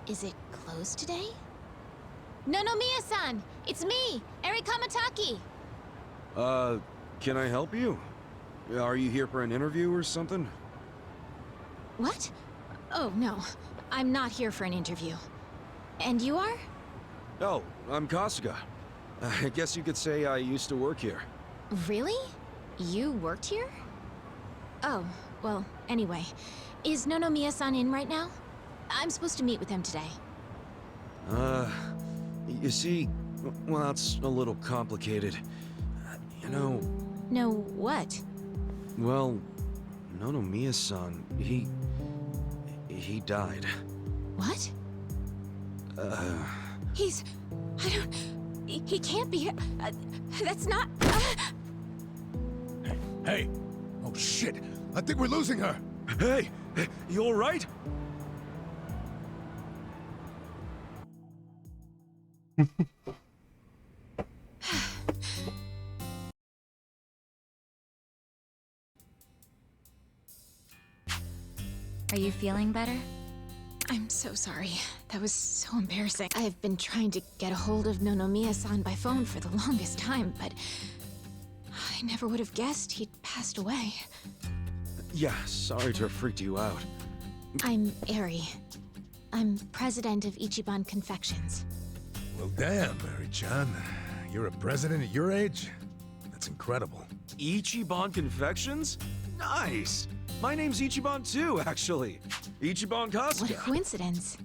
Is it closed today? No, Miya-san! It's me, Eri Kamataki! Can I help you? Are you here for an interview or something? What? Oh, no. I'm not here for an interview. And you are? Oh, I'm Kasuga. I guess you could say I used to work here. Really? You worked here? Oh, well, anyway. Is Miya-san in right now? I'm supposed to meet with him today. You see, well, it's a little complicated. You know... No, what? Well, Miya-san, he died. What? He can't be here. That's not... Hey! Oh shit! I think we're losing her! Hey! You alright? Are you feeling better? I'm so sorry. That was so embarrassing. I have been trying to get a hold of Miya-san by phone for the longest time, but... I never would have guessed he'd passed away. Yeah, sorry to have freaked you out. I'm Eri. I'm president of Ichiban Confections. Well, damn, Eri Chan. You're a president at your age? That's incredible. Ichiban Confections? Nice! My name's Ichiban too, actually. Ichiban Kasuga. What a coincidence.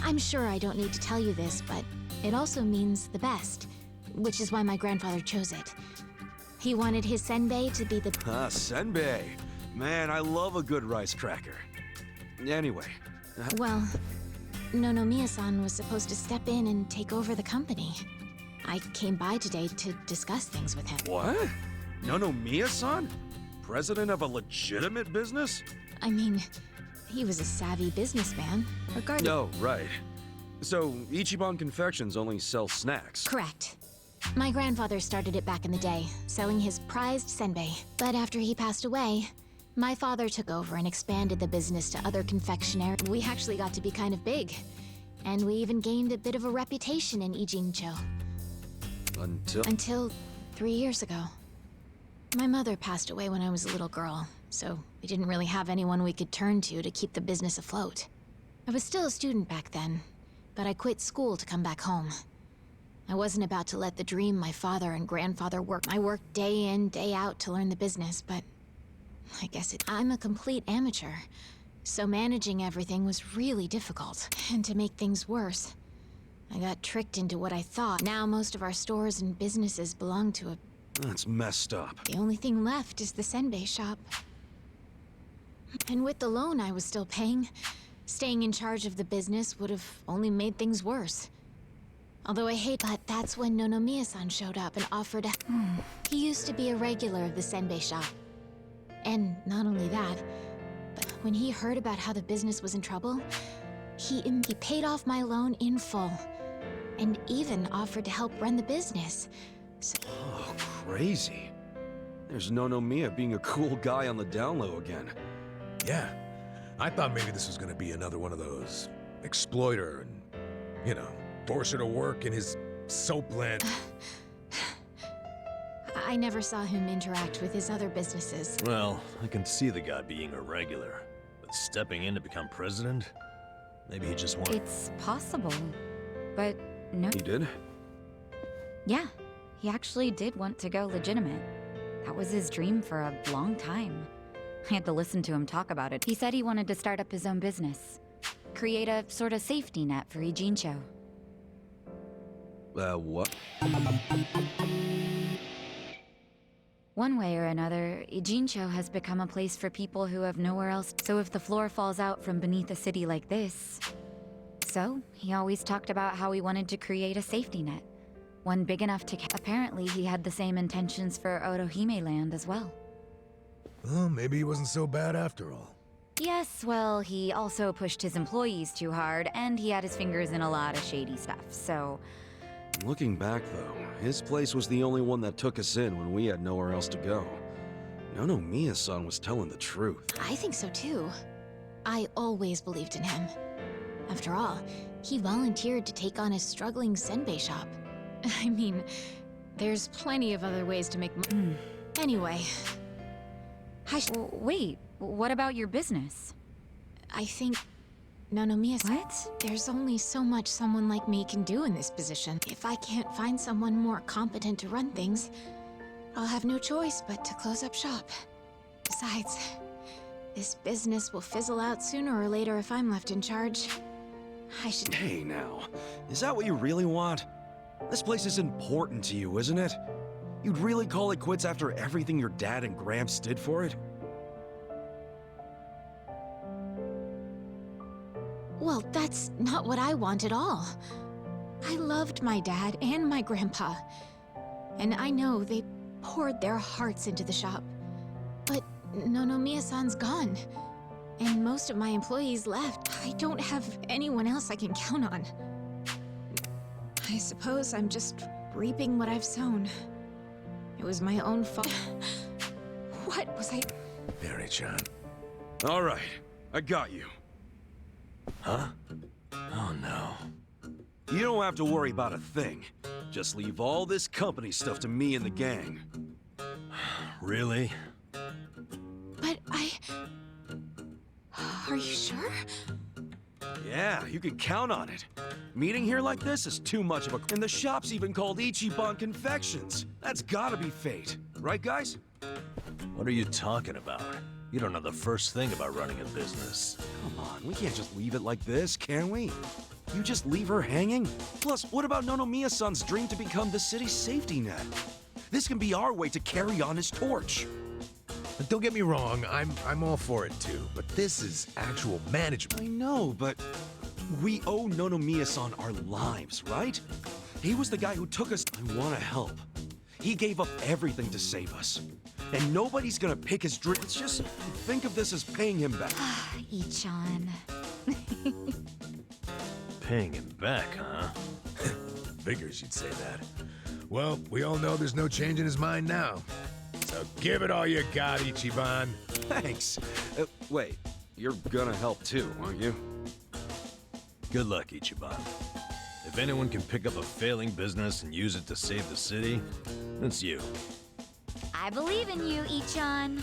I'm sure I don't need to tell you this, but it also means the best, which is why my grandfather chose it. He wanted his senbei to be the... Ah, senbei. Man, I love a good rice cracker. Anyway. Well, Miya-san was supposed to step in and take over the company. I came by today to discuss things with him. What? Miya-san? President of a legitimate business? I mean, he was a savvy businessman, regardless... No, right. So, Ichiban Confections only sells snacks? Correct. My grandfather started it back in the day, selling his prized senbei. But after he passed away, my father took over and expanded the business to other confectionery. We actually got to be kind of big. And we even gained a bit of a reputation in Ijincho. Until 3 years ago. My mother passed away when I was a little girl, so we didn't really have anyone we could turn to keep the business afloat. I was still a student back then, but I quit school to come back home. I wasn't about to let the dream my father and grandfather worked. I worked day in, day out to learn the business, but I guess I'm a complete amateur, so managing everything was really difficult. And to make things worse, I got tricked into what I thought. Now most of our stores and businesses belong to a... That's messed up. The only thing left is the senbei shop. And with the loan I was still paying, staying in charge of the business would have only made things worse. Although I hate, but that's when Miya-san showed up and offered a... He used to be a regular of the senbei shop. And not only that, but when he heard about how the business was in trouble, he paid off my loan in full. And even offered to help run the business. So... Oh, crazy. There's Miya being a cool guy on the down low again. Yeah. I thought maybe this was gonna be another one of those exploiter and, you know, force her to work in his soap land. I never saw him interact with his other businesses. Well, I can see the guy being a regular, but stepping in to become president? Maybe he just wanted... It's possible, but no. He did? Yeah, he actually did want to go legitimate. That was his dream for a long time. I had to listen to him talk about it. He said he wanted to start up his own business. Create a sort of safety net for Ijincho. What? One way or another, Ijincho has become a place for people who have nowhere else. So if the floor falls out from beneath a city like this... So, he always talked about how he wanted to create a safety net. One big enough to... Apparently, he had the same intentions for Orohime Land as well. Well, maybe he wasn't so bad after all. Yes, well, he also pushed his employees too hard, and he had his fingers in a lot of shady stuff, so... Looking back, though, his place was the only one that took us in when we had nowhere else to go. Miya-san was telling the truth. I think so too. I always believed in him. After all, he volunteered to take on a struggling senbei shop. I mean, there's plenty of other ways to make money. Anyway, Wait, what about your business? I think Nonomiya. What? There's only so much someone like me can do in this position. If I can't find someone more competent to run things, I'll have no choice but to close up shop. Besides, this business will fizzle out sooner or later if I'm left in charge. I should... Hey now, is that what you really want? This place is important to you, isn't it? You'd really call it quits after everything your dad and Gramps did for it? Well, that's not what I want at all. I loved my dad and my grandpa. And I know they poured their hearts into the shop. But Nonomiya-san's gone. And most of my employees left. I don't have anyone else I can count on. I suppose I'm just reaping what I've sown. It was my own fault. What was I... Eri Chan. All right, I got you. Huh? Oh no. You don't have to worry about a thing. Just leave all this company stuff to me and the gang. Really? But I... Are you sure? Yeah, you can count on it. Meeting here like this is too much of a... And the shop's even called Ichiban Confections. That's gotta be fate. Right, guys? What are you talking about? You don't know the first thing about running a business. Come on, we can't just leave it like this, can we? You just leave her hanging? Plus, what about Nonomiya-san's dream to become the city's safety net? This can be our way to carry on his torch. And don't get me wrong, I'm all for it too, but this is actual management. I know, but we owe Nonomiya-san our lives, right? He was the guy who took us. I want to help. He gave up everything to save us. And nobody's gonna pick his dream. Let's just think of this as paying him back. Ichan. Paying him back, huh? Figures you'd say that. Well, we all know there's no change in his mind now. So give it all you got, Ichiban. Thanks. Wait, you're gonna help too, aren't you? Good luck, Ichiban. If anyone can pick up a failing business and use it to save the city, it's you. I believe in you, Ichan.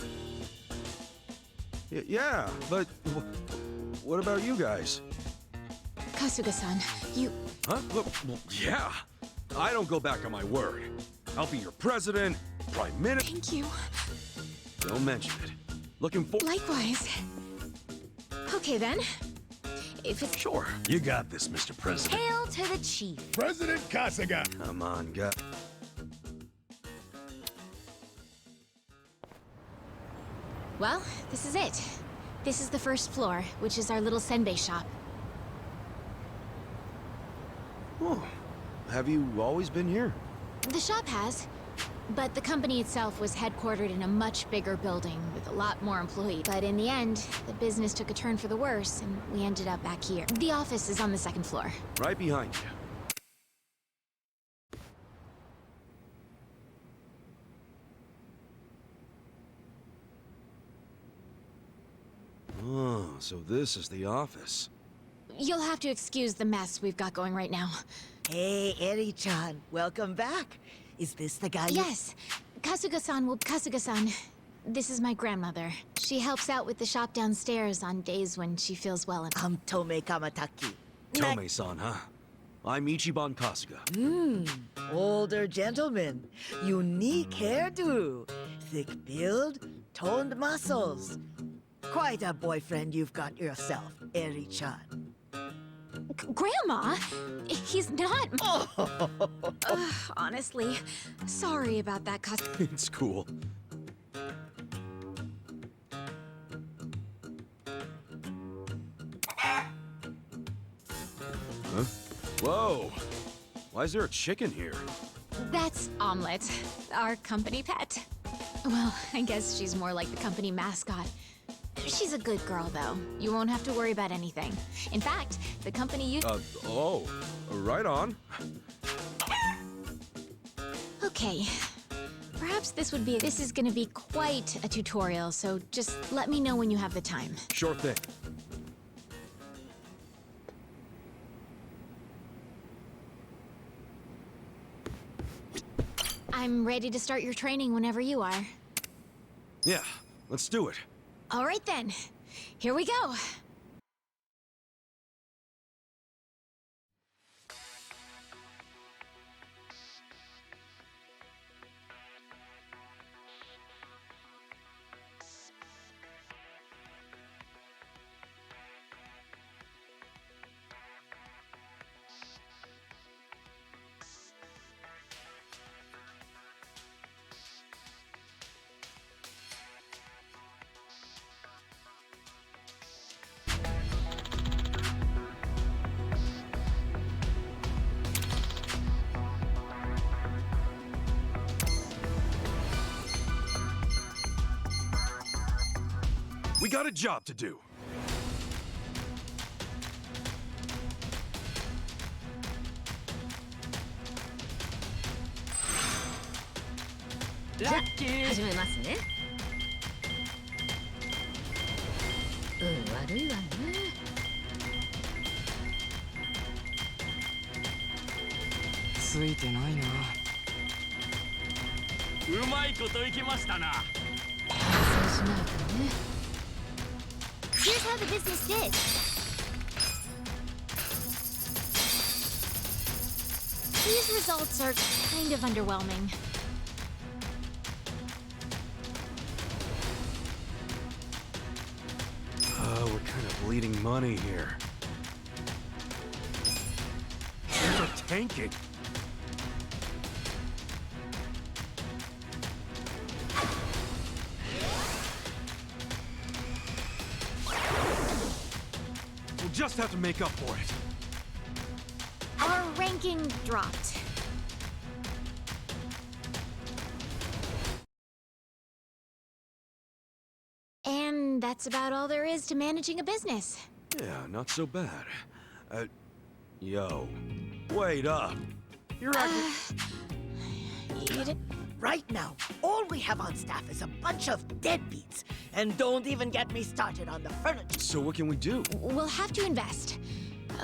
Yeah, but what about you guys? Kasuga-san, you... Huh? Well, yeah. I don't go back on my word. I'll be your president, prime minister. Thank you. Don't mention it. Looking for... Likewise. Okay then. If it's... Sure. You got this, Mr. President. Hail to the chief. President Kasuga. Come on, guys. Well, this is it. This is the first floor, which is our little senbei shop. Oh, have you always been here? The shop has, but the company itself was headquartered in a much bigger building with a lot more employees. But in the end, the business took a turn for the worse, and we ended up back here. The office is on the second floor. Right behind you. Oh, so this is the office. You'll have to excuse the mess we've got going right now. Hey, Eri Chan, welcome back. Is this the guy? Yes, Kasuga-san, this is my grandmother. She helps out with the shop downstairs on days when she feels well enough. I'm Tome Kamataki. Tome-san, huh? I'm Ichiban Kasuga. Older gentleman, unique hairdo, thick build, toned muscles. Quite a boyfriend you've got yourself, Eri Chan. Grandma? He's not... honestly, sorry about that, It's cool. Huh? Whoa! Why is there a chicken here? That's Omelette, our company pet. Well, I guess she's more like the company mascot. She's a good girl, though. You won't have to worry about anything. In fact, the company Right on. Okay. Perhaps this is gonna be quite a tutorial, so just let me know when you have the time. Sure thing. I'm ready to start your training whenever you are. Yeah, let's do it. All right then. Here we go. We got a job to do. Here's how the business did. These results are kind of underwhelming. We're kind of bleeding money here. Things are tanking. We'll just have to make up for it. Our ranking dropped. And that's about all there is to managing a business. Yeah, not so bad. Yo, wait up. You're acting... You did- Right now, all we have on staff is a bunch of deadbeats. And don't even get me started on the furniture. So what can we do? We'll have to invest.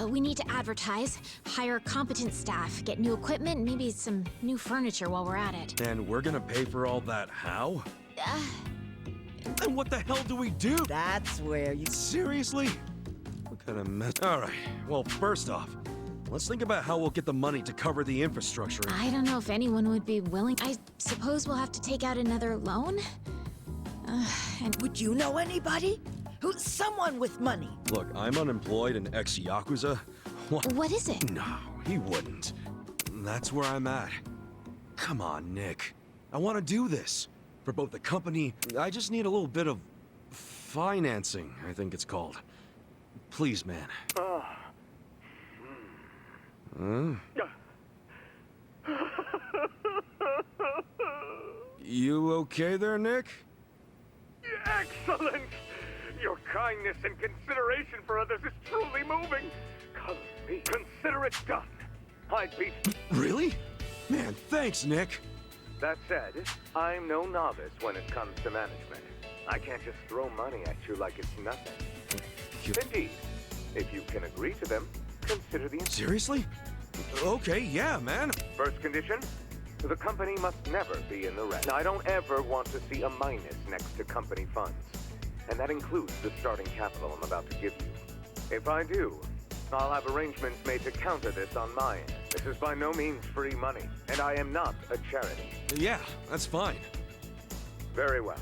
We need to advertise, hire competent staff, get new equipment, maybe some new furniture while we're at it. And we're gonna pay for all that how? And what the hell do we do? That's where you... Seriously? What kind of mess? All right, well, first off, let's think about how we'll get the money to cover the infrastructure. I don't know if anyone would be willing. I suppose we'll have to take out another loan? And Would you know anybody? Who's someone with money? Look, I'm unemployed and ex-Yakuza. what is it? No, he wouldn't. That's where I'm at. Come on, Nick. I want to do this. For both the company, I just need a little bit of financing, I think it's called. Please, man. You okay there, Nick? Excellent! Your kindness and consideration for others is truly moving. Color me. Consider it done. I'd be... Really? Man, thanks, Nick. That said, I'm no novice when it comes to management. I can't just throw money at you like it's nothing. Indeed, if you can agree to them, consider the... Seriously? Okay, yeah, man. First condition, the company must never be in the red. I don't ever want to see a minus next to company funds. And that includes the starting capital I'm about to give you. If I do, I'll have arrangements made to counter this on my end. This is by no means free money, and I am not a charity. Yeah, that's fine. Very well.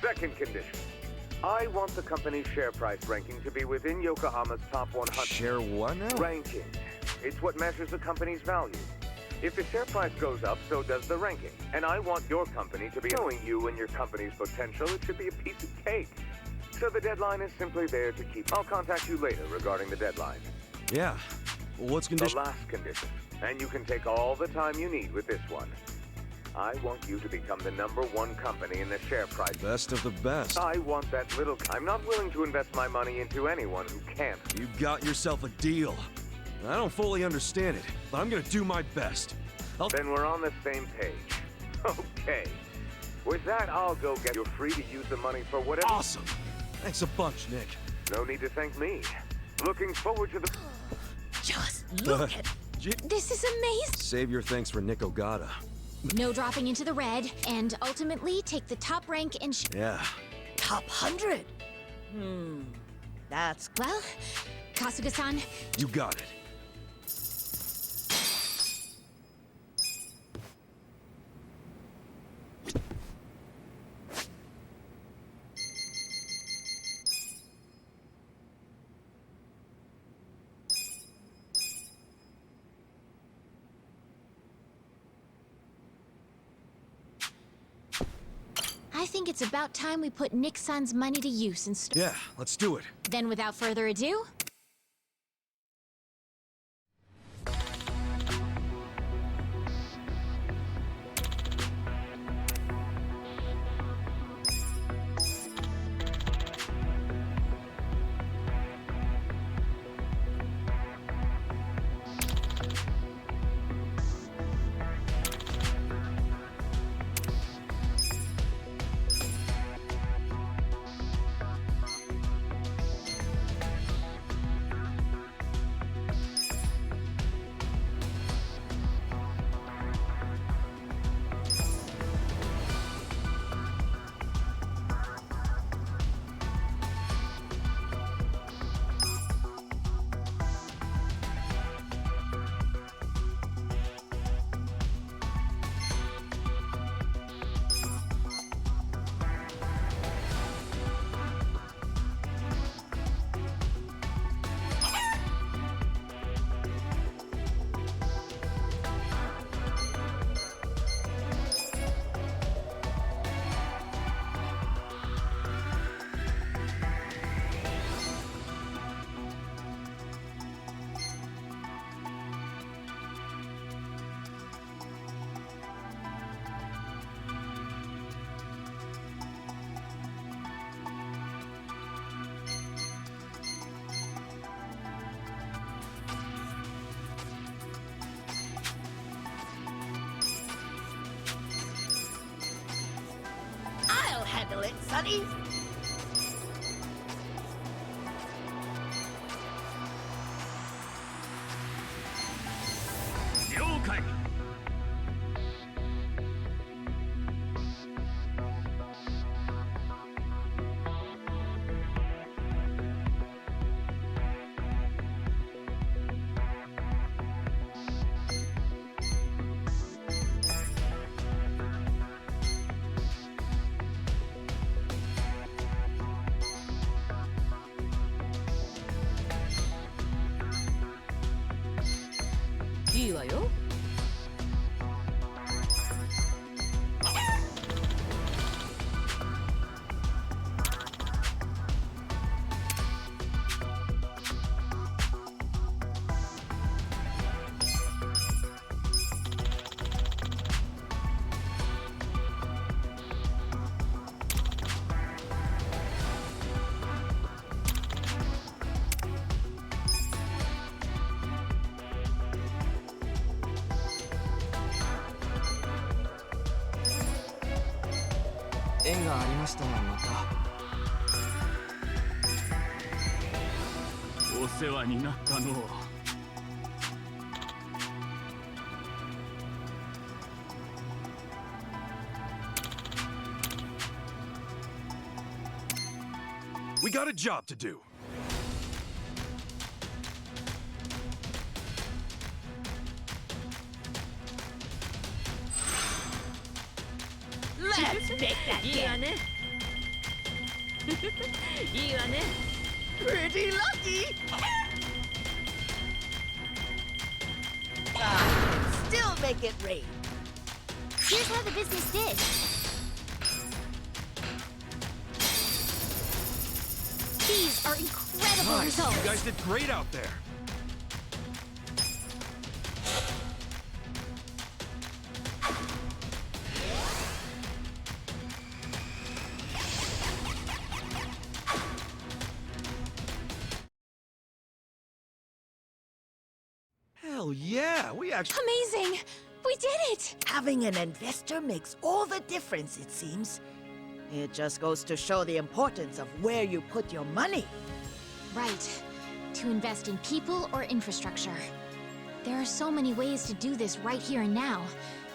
Second condition. I want the company's share price ranking to be within Yokohama's top 100. Share what now? Ranking. It's what measures the company's value. If the share price goes up, so does the ranking. And I want your company to be knowing you and your company's potential. It should be a piece of cake. So the deadline is simply there to keep. I'll contact you later regarding the deadline. Yeah. What's condition? The last condition. And you can take all the time you need with this one. I want you to become the #1 company in the share price. Best of the best. I want that little... I'm not willing to invest my money into anyone who can't. You got yourself a deal. I don't fully understand it, but I'm gonna do my best. Then we're on the same page. Okay. With that, I'll go get... You're free to use the money for whatever... Awesome. Thanks a bunch, Nick. No need to thank me. Looking forward to the... Just look at... This is amazing. Save your thanks for Nick Ogata. No dropping into the red, and ultimately take the top rank in Yeah. Top 100? That's... Well, Kasuga-san, You got it. I think it's about time we put Nick-san's money to use and Yeah, let's do it. Then without further ado, I'll handle it, Sonny! We got a job to do. Let's make that dent! Pretty lucky! Still make it rain. here's how the business did. These are incredible Nice. results. You guys did great out there. Hell yeah, we actually... Amazing! We did it! Having an investor makes all the difference, it seems. It just goes to show the importance of where you put your money. Right. To invest in people or infrastructure. There are so many ways to do this right here and now,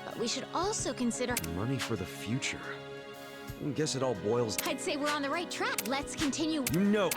but But we should also consider... Money for the future. I guess it all boils... I'd say we're on the right track. Let's continue. You know...